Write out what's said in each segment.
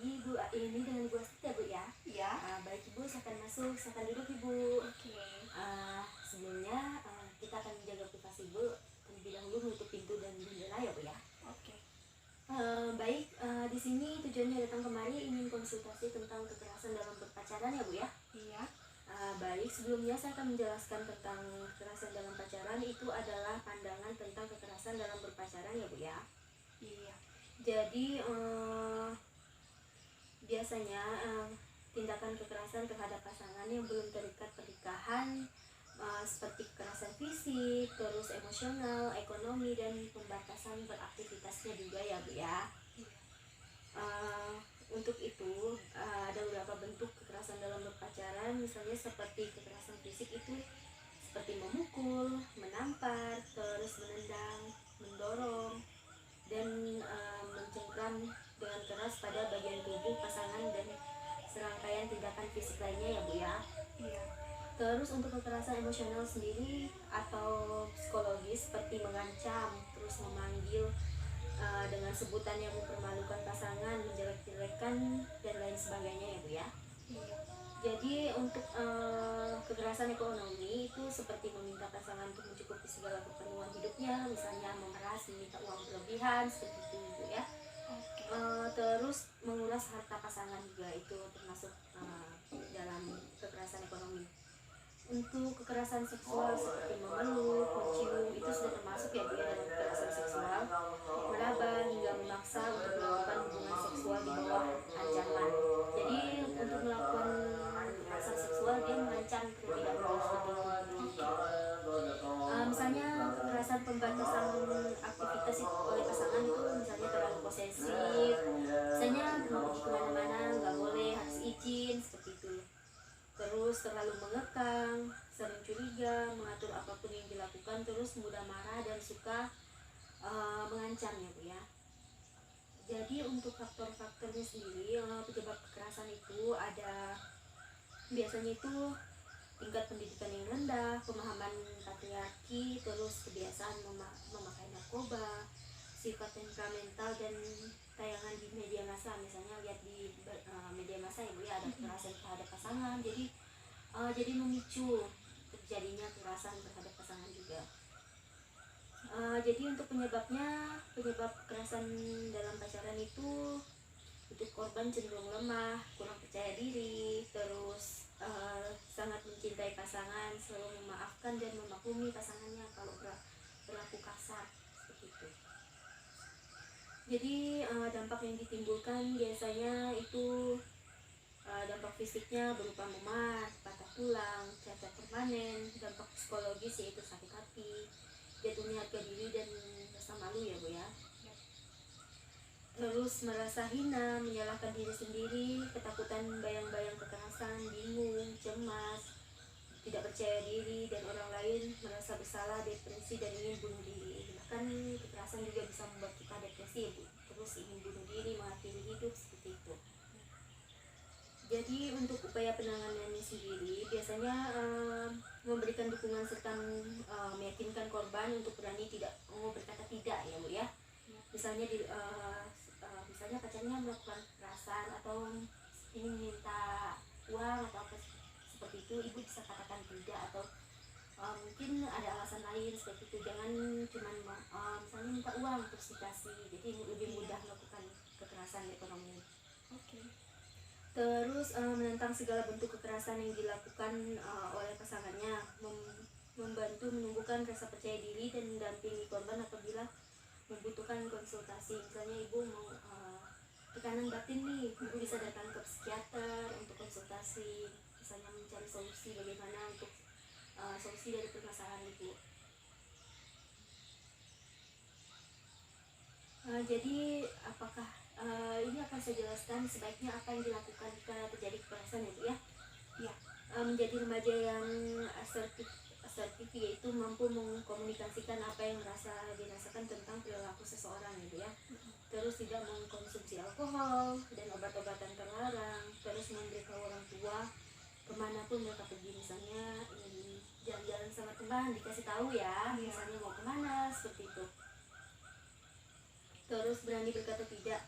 pagi Bu, ini dengan Bu Astrid ya Bu ya? Iya. Baik Ibu, silakan masuk, silakan duduk Ibu. Oke. Sebelumnya kita akan menjaga privasi Ibu, terlebih dahulu menutup pintu dan jendela ya Bu ya. Oke. Baik, di sini tujuannya datang kemari ingin konsultasi tentang kekerasan dalam berpacaran ya Bu ya. Iya. Baik, sebelumnya saya akan menjelaskan tentang kekerasan dalam pacaran. Itu adalah pandangan tentang kekerasan dalam berpacaran ya Bu ya. Iya. Jadi biasanya tindakan kekerasan terhadap pasangan yang belum terikat pernikahan seperti kekerasan fisik, terus emosional, ekonomi, dan pembatasan beraktivitasnya juga ya Bu ya. Untuk itu ada beberapa bentuk kekerasan dalam berpacaran, misalnya seperti kekerasan fisik itu seperti memukul, menampar, terus menendang, mendorong, dan mencengkram dengan keras pada bagian tubuh pasangan dan serangkaian tindakan fisik lainnya ya Bu ya. Iya. Terus untuk kekerasan emosional sendiri atau psikologis seperti mengancam, terus memanggil dengan sebutan yang mempermalukan pasangan, menjelek-jelekan dan lain sebagainya ya Bu ya. Iya. Jadi untuk kekerasan ekonomi itu seperti meminta pasangan untuk mencukupi segala keperluan hidupnya, misalnya memeras, meminta uang berlebihan seperti itu Bu ya. Oke. Terus menguras harta pasangan juga itu termasuk dalam kekerasan ekonomi. Untuk kekerasan seksual seperti memeluk, mencium itu sudah termasuk ya Bu ya dalam kekerasan seksual, meraba hingga memaksa untuk melakukan hubungan seksual di bawah ancaman. Jadi untuk melakukan kekerasan seksual dia mengancam terlebih dahulu seperti itu. Misalnya kekerasan pembatasan aktivitas oleh pasangan itu misalnya terlalu posesif, misalnya mau pergi kemana-mana nggak boleh, harus izin seperti itu. Terus terlalu mengekang, sering curiga, mengatur apapun yang dilakukan, terus mudah marah dan suka mengancam ya Bu ya. Jadi untuk faktor-faktornya sendiri penyebab kekerasan itu ada biasanya itu tingkat pendidikan yang rendah, pemahaman patriarki, terus kebiasaan memakai narkoba, sifat temperamental, dan tayangan di media massa, misalnya lihat di media massa ya Bu ya ada kekerasan terhadap pasangan, jadi memicu terjadinya kekerasan terhadap pasangan juga. Jadi untuk penyebab kekerasan dalam pacaran itu untuk korban cenderung lemah, kurang percaya diri, terus sangat mencintai pasangan, selalu memaafkan dan memaklumi pasangannya kalau berlaku kasar seperti itu. Jadi dampak yang ditimbulkan biasanya itu dampak fisiknya berupa memar, patah tulang, cacat permanen, dampak psikologis yaitu sakit hati, jatuhnya harga diri dan rasa malu ya Bu ya. Terus merasa hina, menyalahkan diri sendiri, ketakutan bayang-bayang kekerasan, bingung, cemas, tidak percaya diri dan orang lain, merasa bersalah, depresi, dan ingin bunuh diri. Bahkan kekerasan juga bisa membuat kita depresi ya Bu, terus ingin bunuh diri, mengakhiri hidup seperti itu. Jadi untuk upaya penanganannya sendiri biasanya memberikan dukungan serta meyakinkan korban untuk berani berkata tidak ya Bu ya. Misalnya misalnya pacarnya melakukan kekerasan atau ingin minta uang atau apa seperti itu, ibu bisa katakan tidak, atau mungkin ada alasan lain seperti itu. Jangan cuma misalnya minta uang terus dikasih, jadi lebih mudah melakukan kekerasan ekonomi. Oke. Terus menentang segala bentuk kekerasan yang dilakukan oleh pasangannya, membantu menumbuhkan rasa percaya diri dan mendampingi korban apabila membutuhkan konsultasi. Misalnya ibu mau tekanan batin nih, ibu bisa datang ke psikiater untuk konsultasi, misalnya mencari solusi bagaimana untuk solusi dari permasalahan ibu. Jadi apakah ini akan saya jelaskan sebaiknya apa yang dilakukan jika terjadi kekerasan ya Bu ya. Iya. Menjadi remaja yang asertif yaitu mampu mengkomunikasikan apa yang dirasakan tentang perilaku seseorang gitu ya. Terus tidak mengkonsumsi alkohol dan obat-obatan terlarang, terus memberitahu orang tua kemanapun mereka pergi, misalnya ingin jalan-jalan sama teman dikasih tahu ya, misalnya mau kemana seperti itu. Terus berani berkata tidak,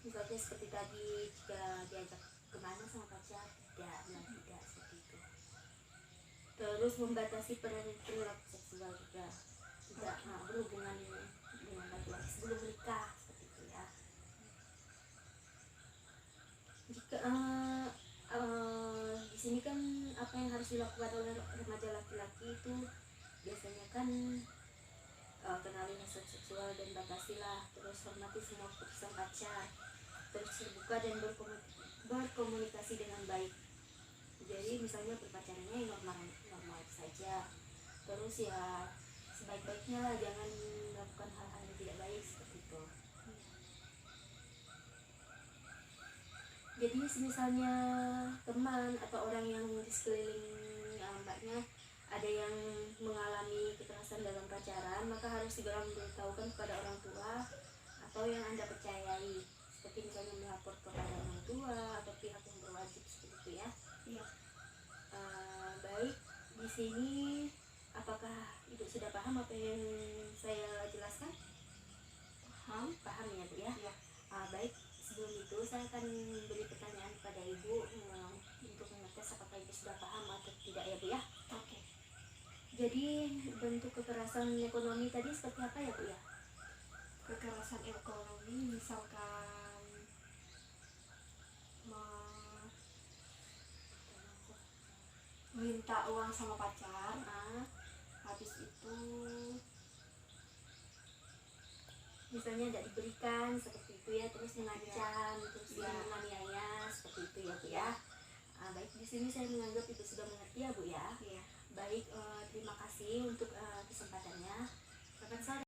misalnya seperti tadi, jika diajak kemana sama pacar tidak, bilang tidak seperti itu. Terus membatasi perilaku seksual juga, tidak berhubungan dengan laki-laki sebelum menikah seperti itu ya. Jika di sini kan apa yang harus dilakukan oleh remaja laki-laki itu biasanya kan kenali hasrat seksual dan batasilah, terus hormati semua keputusan pacar, terus terbuka dan berkomunikasi dengan baik. Jadi misalnya berpacarannya normal saja, terus ya sebaik-baiknya lah, jangan melakukan hal-hal yang tidak baik seperti itu. Jadi misalnya teman atau orang yang di sekeliling mbaknya ada yang mengalami kekerasan dalam pacaran, maka harus segera memberitahukan kepada orang tua atau yang Anda percayai, seperti misalnya melapor kepada orang tua atau pihak yang berwajib seperti itu ya. Iya. Baik, di sini apakah Ibu sudah paham apa yang saya jelaskan? Paham ya Bu ya? Iya. Baik, sebelum itu saya akan beri pertanyaan kepada Ibu untuk mengetes apakah Ibu sudah paham atau tidak ya Bu ya. Oke. Jadi bentuk kekerasan ekonomi tadi seperti apa ya Bu ya? Kekerasan ekonomi misalkan minta uang sama pacar, habis itu misalnya tidak diberikan seperti itu ya, terus mengancam, terus menganiaya seperti itu ya Bu ya. Baik, di sini saya menganggap Ibu sudah mengerti ya Bu ya. Iya. Baik, terima kasih untuk kesempatannya. Selamat sore.